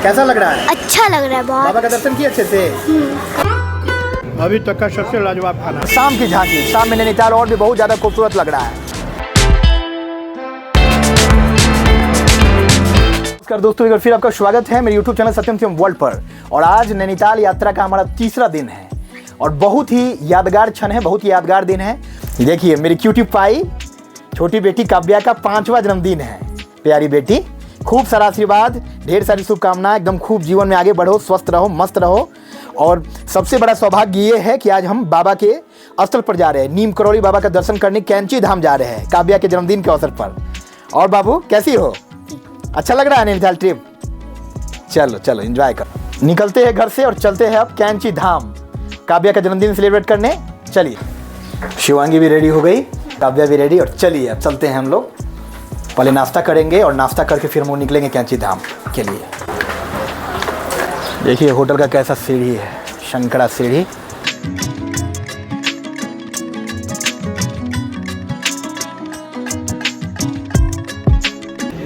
कैसा लग रहा है? अच्छा लग रहा है बहुत। बाबा का दर्शन किए अच्छे से? अभी तक का सबसे लाजवाब खाना। शाम की झांकी, शाम में नैनीताल और भी बहुत ज़्यादा खूबसूरत लग रहा है। नमस्कार दोस्तों, एक बार फिर आपका स्वागत है मेरे YouTube चैनल सत्यम शिवम वर्ल्ड पर। और आज नैनीताल यात्रा का हमारा तीसरा दिन है और बहुत ही यादगार क्षण है, बहुत ही यादगार दिन है। देखिए मेरी क्यूटी पाई छोटी बेटी काव्या का 5वां जन्मदिन है। प्यारी बेटी, खूब सारा आशीर्वाद, ढेर सारी शुभकामनाएं, एकदम खूब जीवन में आगे बढ़ो, स्वस्थ रहो, मस्त रहो। और सबसे बड़ा सौभाग्य ये है कि आज हम बाबा के स्थल पर जा रहे हैं, नीम करौली बाबा का दर्शन करने कैंची धाम जा रहे हैं काव्या के जन्मदिन के अवसर पर। और बाबू कैसी हो? अच्छा लग रहा है नैनीताल ट्रिप? चलो चलो एंजॉय करो। निकलते हैं घर से और चलते हैं अब कैंची धाम काव्या का जन्मदिन सेलिब्रेट करने। चलिए, शिवांगी भी रेडी हो गई, काव्या भी रेडी, और चलिए अब चलते हैं हम लोग। पहले नाश्ता करेंगे और नाश्ता करके फिर हम निकलेंगे कैंची धाम के लिए। देखिए होटल का कैसा सीढ़ी है, शंकरा सीढ़ी।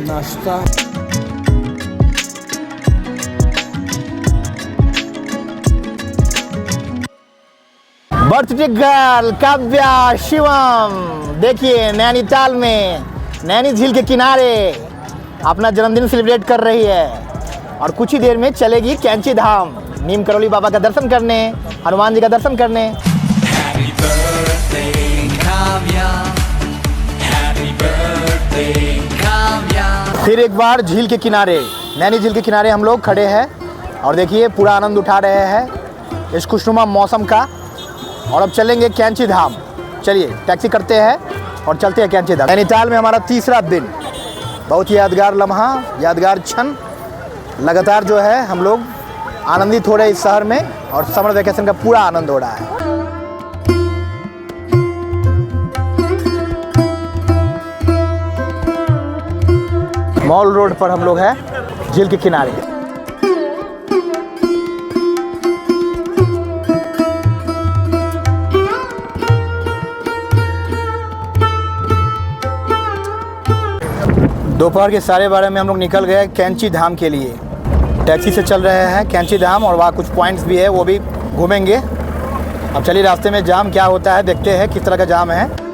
नाश्ता बर्थडे गर्ल काव्या शिवम, देखिए नैनीताल में नैनी झील के किनारे अपना जन्मदिन सेलिब्रेट कर रही है और कुछ ही देर में चलेगी कैंची धाम नीम करौली बाबा का दर्शन करने, हनुमान जी का दर्शन करने। Happy birthday, Kavya, Happy birthday, Kavya. फिर एक बार झील के किनारे, नैनी झील के किनारे हम लोग खड़े हैं और देखिए पूरा आनंद उठा रहे हैं इस खुशनुमा मौसम का। और अब चलेंगे कैंची धाम। चलिए टैक्सी करते हैं और चलते हैं कैंची धाम। नैनीताल में हमारा तीसरा दिन, बहुत ही यादगार लम्हा, यादगार क्षण। लगातार जो है हम लोग आनंदित हो रहे हैं इस शहर में और समर वेकेशन का पूरा आनंद हो रहा है। मॉल रोड पर हम लोग हैं, झील के किनारे। दोपहर के 12:30 में हम लोग निकल गए कैंची धाम के लिए। टैक्सी से चल रहे हैं कैंची धाम और वहाँ कुछ पॉइंट्स भी है, वो भी घूमेंगे। अब चलिए, रास्ते में जाम क्या होता है देखते हैं, किस तरह का जाम है।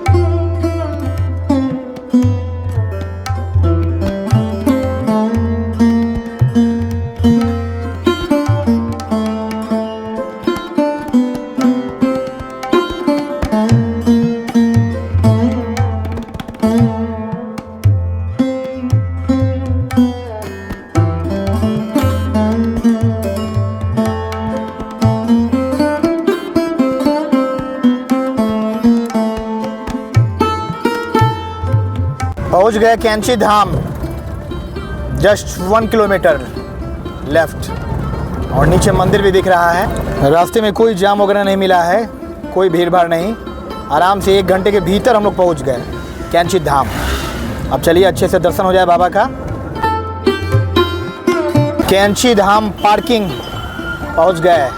पहुंच गए कैंची धाम, जस्ट 1 किलोमीटर लेफ्ट और नीचे मंदिर भी दिख रहा है। रास्ते में कोई जाम वगैरह नहीं मिला है, कोई भीड़ भाड़ नहीं। आराम से 1 घंटे के भीतर हम लोग पहुंच गए कैंची धाम। अब चलिए अच्छे से दर्शन हो जाए बाबा का। कैंची धाम पार्किंग पहुंच गए।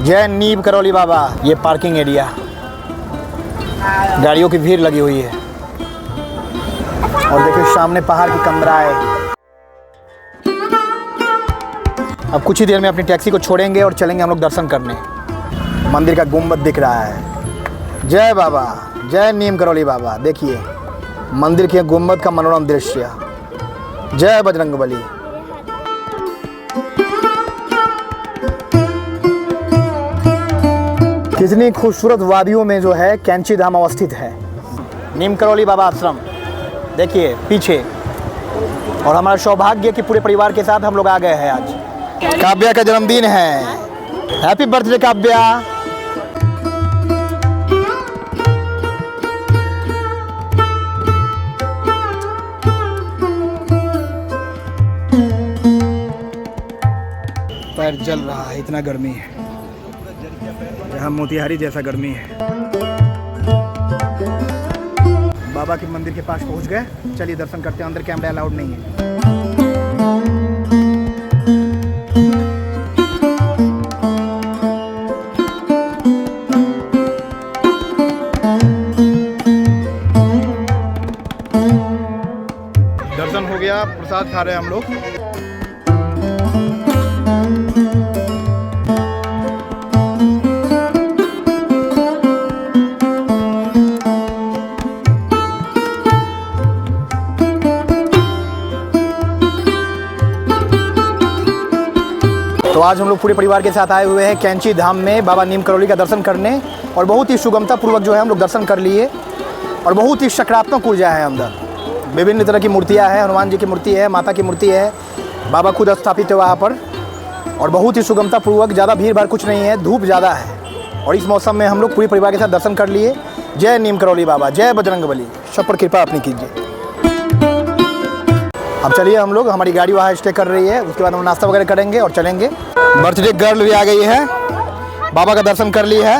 जय नीम करौली बाबा, ये पार्किंग एरिया, गाड़ियों की भीड़ लगी हुई है। और देखिए सामने पहाड़ की कंदराएं। अब कुछ ही देर में अपनी टैक्सी को छोड़ेंगे और चलेंगे हम लोग दर्शन करने। मंदिर का गुंबद दिख रहा है। जय बाबा, जय नीम करौली बाबा। देखिए मंदिर के गुंबद का मनोरम दृश्य। जय बजरंगबली। कितनी खूबसूरत वादियों में जो है कैंची धाम अवस्थित है। नीम करौली बाबा आश्रम देखिए पीछे। और हमारा सौभाग्य कि पूरे परिवार के साथ हम लोग आ गए हैं। आज काव्या का जन्मदिन है। Happy birthday Kavya. पैर जल रहा है, इतना गर्मी है यहाँ, मोतिहारी जैसा गर्मी है। बाबा के मंदिर के पास पहुंच गए। चलिए दर्शन करते हैं। अंदर कैमरा अलाउड नहीं है। दर्शन हो गया, प्रसाद खा रहे हैं हम लोग। तो आज हम लोग पूरे परिवार के साथ आए हुए हैं कैंची धाम में बाबा नीम करौली का दर्शन करने, और बहुत ही सुगमता पूर्वक जो है हम लोग दर्शन कर लिए, और बहुत ही सकारात्मक ऊर्जा है अंदर। विभिन्न तरह की मूर्तियाँ हैं, हनुमान जी की मूर्ति है, माता की मूर्ति है, बाबा खुद स्थापित है वहाँ पर, और बहुत ही सुगमता पूर्वक, ज़्यादा भीड़ भाड़ कुछ नहीं है, धूप ज़्यादा है, और इस मौसम में हम लोग पूरे परिवार के साथ दर्शन कर लिए। जय नीम करौली बाबा, जय बजरंगबली, सब पर कृपा अपनी कीजिए। अब चलिए हम लोग, हमारी गाड़ी वहाँ स्टे कर रही है, उसके बाद हम नाश्ता वगैरह करेंगे और चलेंगे। बर्थडे गर्ल भी आ गई है, बाबा का दर्शन कर ली है।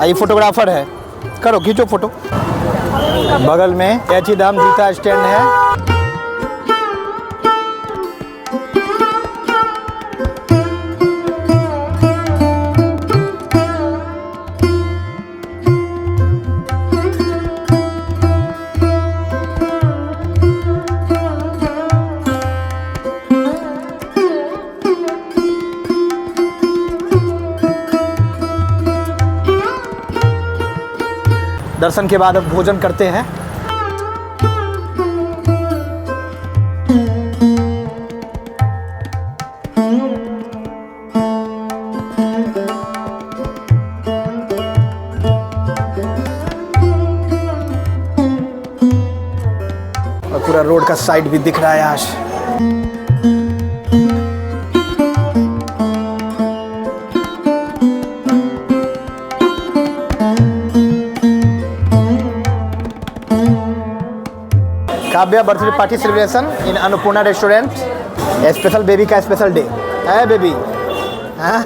ये फोटोग्राफर है, करो खींचो फोटो। बगल में कैंची धाम जूता स्टैंड है। दर्शन के बाद अब भोजन करते हैं। और पूरा रोड का साइड भी दिख रहा है आज। Kavya birthday party celebration in Annapurna restaurant. Special baby का स्पेशल डे है बेबी। हाँ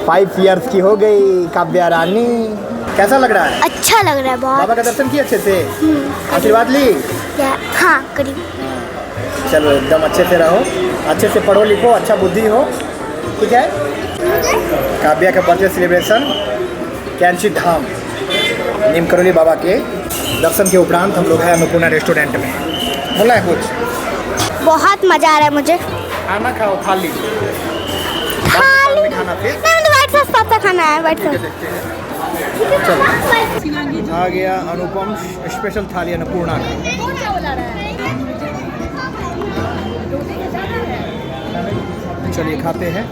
5 इयर्स की हो गई काव्या रानी। कैसा लग रहा है? अच्छा लग रहा है बहुत। बाबा का दर्शन किए अच्छे से? आशीर्वाद ली? हाँ करी। चलो एकदम अच्छे से रहो, अच्छे से पढ़ो लिखो, अच्छा बुद्धि हो, ठीक है। काव्या का बर्थडे सेलिब्रेशन कैंची धाम नीम करौली बाबा के दर्शन के उपरांत हम लोग हैं अन्नपूर्णा रेस्टोरेंट में। बोला है कुछ? बहुत मजा आ रहा है मुझे। खाना खाओ, थाली थाली खाना, फिर नहीं, व्हाइट सॉस पास्ता खाना है। व्हाइट सॉस चलो आ गया अनुपम स्पेशल थाली अन्नपूर्णा का। चलिए खाते हैं।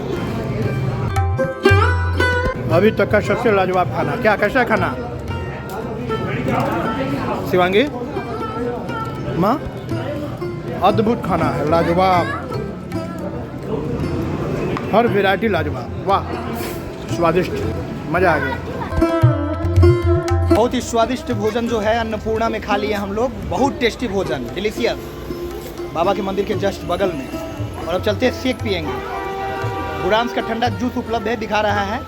अभी तक का सबसे लाजवाब खाना। क्या कैसा है खाना शिवांगी माँ? अद्भुत खाना है, लाजवाब, हर वैरायटी लाजवाब, वाह स्वादिष्ट, मज़ा आ गया। बहुत ही स्वादिष्ट भोजन जो है अन्नपूर्णा में खा लिए हम लोग। बहुत टेस्टी भोजन, डिलीशियस, बाबा के मंदिर के जस्ट बगल में। और अब चलते हैं शेक पियेंगे। बुरांस का ठंडा जूस उपलब्ध है, दिखा रहा है।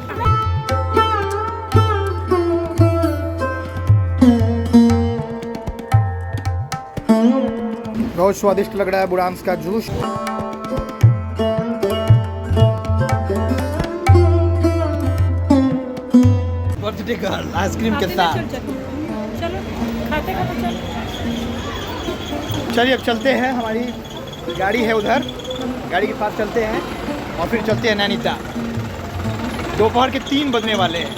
बहुत स्वादिष्ट लग रहा है बुरांस का जूस। बर्थडे गर्ल आइसक्रीम के साथ। चलो खाते खाते चलो। चलिए अब चलते हैं, हमारी गाड़ी है उधर, गाड़ी के पास चलते हैं और फिर चलते हैं नैनीताल। दोपहर के 3 बजने वाले हैं।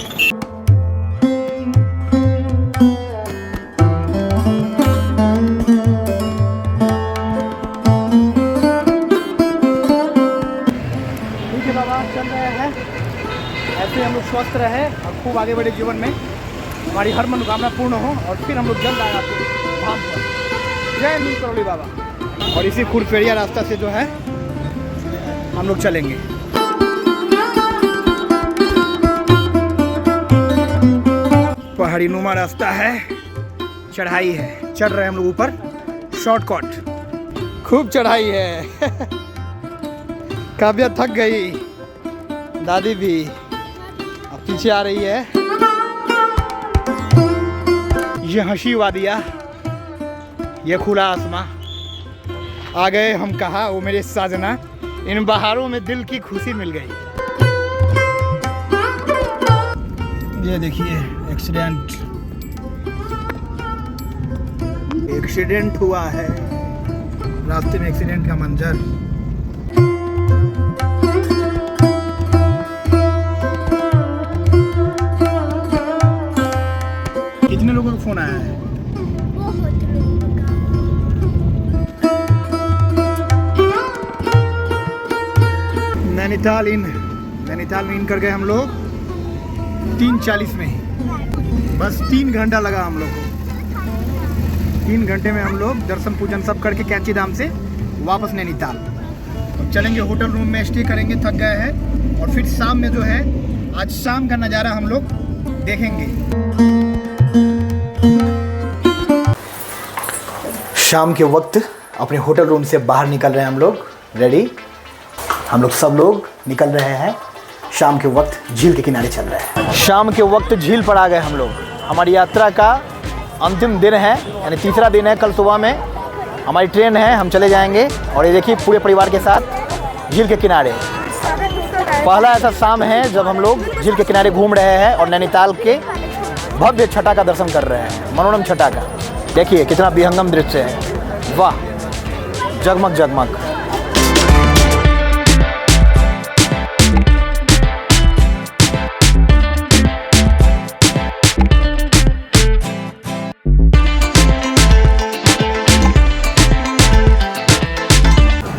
चल रहे हैं ऐसे, हम लोग स्वस्थ रहे और खूब आगे बढ़े जीवन में, हमारी हर मनोकामना पूर्ण हो, और फिर हम लोग जल्द आए आपके धाम पर। जय नीम करौली बाबा। और इसी खुरपेड़िया रास्ता से जो है हम लोग चलेंगे। पहाड़ी नुमा रास्ता है, चढ़ाई है, चढ़ रहे हैं हम लोग ऊपर, शॉर्टकट, खूब चढ़ाई है। काव्या थक गई, दादी भी अब पीछे आ रही है। ये हंसी वादिया, ये खुला आसमां, आ गए हम कहाँ वो मेरे साजना। इन बहारों में दिल की खुशी मिल गई। ये देखिए एक्सीडेंट हुआ है, रास्ते में एक्सीडेंट का मंजर। कितने लोगों का फोन आया है? नैनीताल इन कर गए हम लोग 3:40 में ही। बस 3 घंटा लगा हम लोग को। 3 घंटे में हम लोग दर्शन पूजन सब करके कैंची धाम से वापस नैनीताल। अब चलेंगे होटल रूम में, स्टे करेंगे, थक गए हैं। और फिर शाम में जो है, आज शाम का नज़ारा हम लोग देखेंगे। शाम के वक्त अपने होटल रूम से बाहर निकल रहे हैं हम लोग, रेडी। हम लोग सब लोग निकल रहे हैं। शाम के वक्त झील के किनारे चल रहे हैं। शाम के वक्त झील पर आ गए हम लोग। हमारी यात्रा का अंतिम दिन है, यानी तीसरा दिन है। कल सुबह में हमारी ट्रेन है, हम चले जाएंगे। और ये देखिए पूरे परिवार के साथ झील के किनारे। पहला ऐसा शाम है जब हम लोग झील के किनारे घूम रहे हैं और नैनीताल के भव्य छटा का दर्शन कर रहे हैं, मनोरम छटा का। देखिए कितना विहंगम दृश्य है, वाह, जगमग जगमग।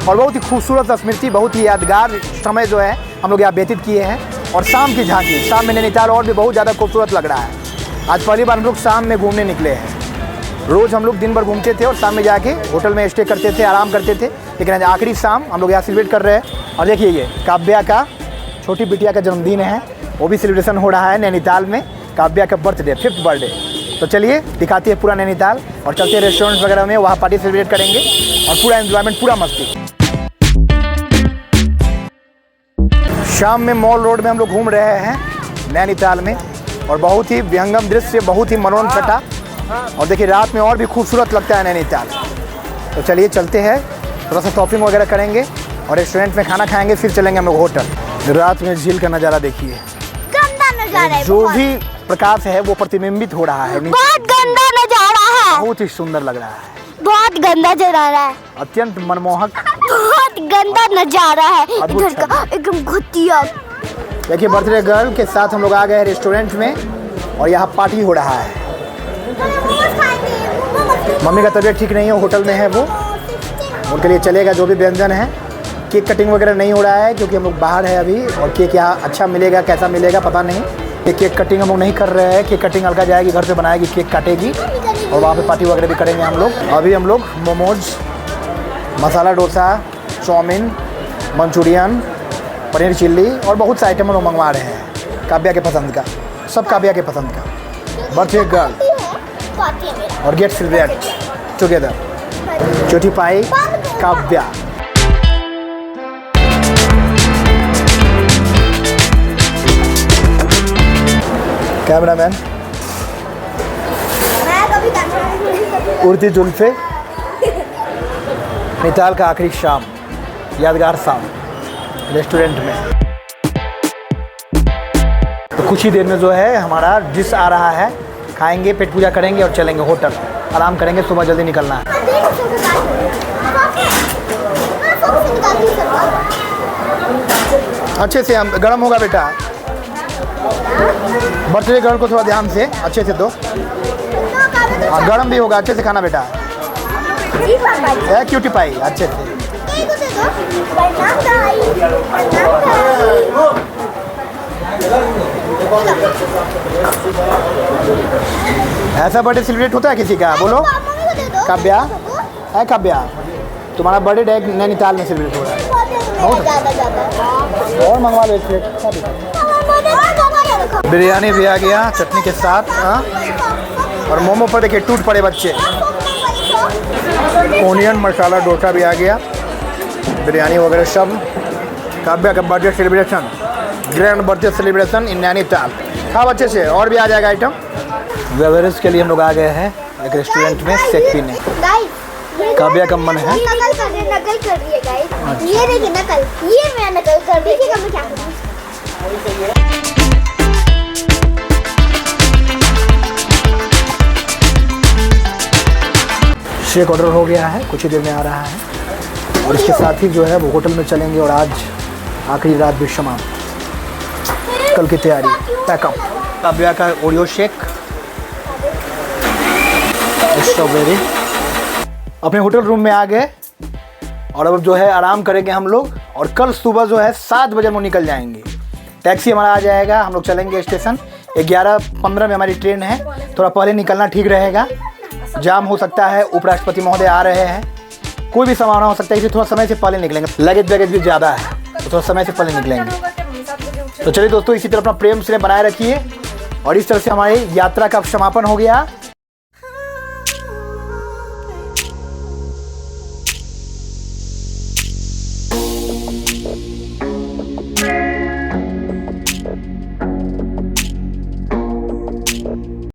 और बहुत ही खूबसूरत स्मृति, बहुत ही यादगार समय जो है हम लोग यहाँ व्यतीत किए हैं। और शाम की झांकी, शाम में नैनीताल और भी बहुत ज़्यादा खूबसूरत लग रहा है। आज पहली बार हम लोग शाम में घूमने निकले हैं। रोज़ हम लोग दिन भर घूमते थे और शाम में जाके होटल में स्टे करते थे, आराम करते थे। लेकिन आज आखिरी शाम हम लोग यहाँ सेलिब्रेट कर रहे हैं। और देखिए ये काव्या का, छोटी बिटिया का जन्मदिन है, वो भी सेलिब्रेशन हो रहा है नैनीताल में। काव्या का बर्थडे, 5th बर्थडे। तो चलिए दिखाते हैं पूरा नैनीताल और चलते हैं रेस्टोरेंट वगैरह में, वहाँ पार्टी सेलिब्रेट करेंगे और पूरा एंजॉयमेंट, पूरा मस्ती। शाम में मॉल रोड में हम लोग घूम रहे हैं नैनीताल में। और बहुत ही विहंगम दृश्य, बहुत ही मनोरम छटा। और देखिए रात में और भी खूबसूरत लगता है नैनीताल। तो चलिए चलते हैं, थोड़ा सा शॉपिंग वगैरह करेंगे और रेस्टोरेंट में खाना खाएंगे, फिर चलेंगे हम लोग होटल। रात में झील का नज़ारा देखिए, गंदा नजारा है, जो भी प्रकाश है वो प्रतिबिंबित हो रहा है। बहुत गंदा नजारा है, बहुत ही सुंदर लग रहा है, बहुत गंदा नजारा है, अत्यंत मनमोहक, बहुत गंदा नजारा है इधर का, एकदम घटिया। देखिए बर्थडे गर्ल के साथ हम लोग आ गए रेस्टोरेंट में और यहाँ पार्टी हो रहा है। मम्मी का तबीयत ठीक नहीं है, होटल में है वो, उनके लिए चलेगा जो भी व्यंजन है। केक कटिंग वगैरह नहीं हो रहा है क्योंकि हम लोग बाहर है अभी। और केक यहाँ अच्छा मिलेगा, कैसा मिलेगा पता नहीं। ये केक कटिंग हम लोग नहीं कर रहे हैं। केक कटिंग अलका जाएगी, घर पे बनाएगी, केक काटेगी और वहाँ पे पार्टी वगैरह भी करेंगे हम लोग। अभी हम लोग momos, masala dosa, chowmein, Manchurian, paneer chilli और बहुत से आइटम हम लोग मंगवा रहे हैं। काव्या के पसंद का, सब काव्या के पसंद का। बर्थडे गर्ल और गेट सेलिब्रेट टुगेदर। चोटी पाई काव्या। कैमरामैन उड़ती जुल्फे, नैनीताल का आखिरी शाम, यादगार शाम रेस्टोरेंट में। तो कुछ ही देर में जो है हमारा डिश आ रहा है, खाएंगे, पेट पूजा करेंगे और चलेंगे होटल, आराम करेंगे। सुबह जल्दी निकलना है। अच्छे से हम, गर्म होगा बेटा, बर्थडे गर्ल को थोड़ा ध्यान से अच्छे से दो। हाँ गर्म भी होगा, अच्छे से खाना बेटा। क्यूटी पाई अच्छे से। ऐसा बर्थडे सेलिब्रेट होता है किसी का? बोलो काव्या, है काव्या, तुम्हारा बर्थडे नैनीताल में सेलिब्रेट हो रहा है। और मंगवा लो एक प्लेट। बिरयानी भी आ गया चटनी के साथ। हाँ, और मोमो पर देखिए टूट पड़े बच्चे। ओनियन मसाला डोसा भी आ गया, बिरयानी वगैरह सब। काव्या का birthday celebration, grand birthday celebration in Nainital. खाओ अच्छे से, और भी आ जाएगा आइटम। बेवरेज के लिए हम लोग आ गए हैं एक रेस्टोरेंट में शेक पीने। काव्या का मन है नकल कर रही है गाइस। ये देखिए नकल, ये मैं नकल कर रही है। मैं क्या करूं? शेक ऑर्डर हो गया है, कुछ ही देर में आ रहा है। और इसके साथ ही जो है वो होटल में चलेंगे और आज आखिरी रात भी समाप्त। कल की तैयारी, पैकअप। काव्या का ओरियो शेक, स्ट्रॉबेरी। अपने होटल रूम में आ गए और अब जो है आराम करेंगे हम लोग और कल सुबह जो है 7 बजे हम लोग निकल जाएंगे। टैक्सी हमारा आ जाएगा, हम लोग चलेंगे स्टेशन। 11:15 में हमारी ट्रेन है, थोड़ा पहले निकलना ठीक रहेगा, जाम हो सकता है। उपराष्ट्रपति महोदय आ रहे हैं, कोई भी संभावना हो सकता है, इसलिए थोड़ा समय से पहले निकलेंगे। लगेज वगैज भी ज़्यादा है तो थोड़ा समय से पहले निकलेंगे। तो चलिए दोस्तों, इसी तरह अपना प्रेम स्नेह बनाए रखिए। और इस तरह से हमारी यात्रा का समापन हो गया।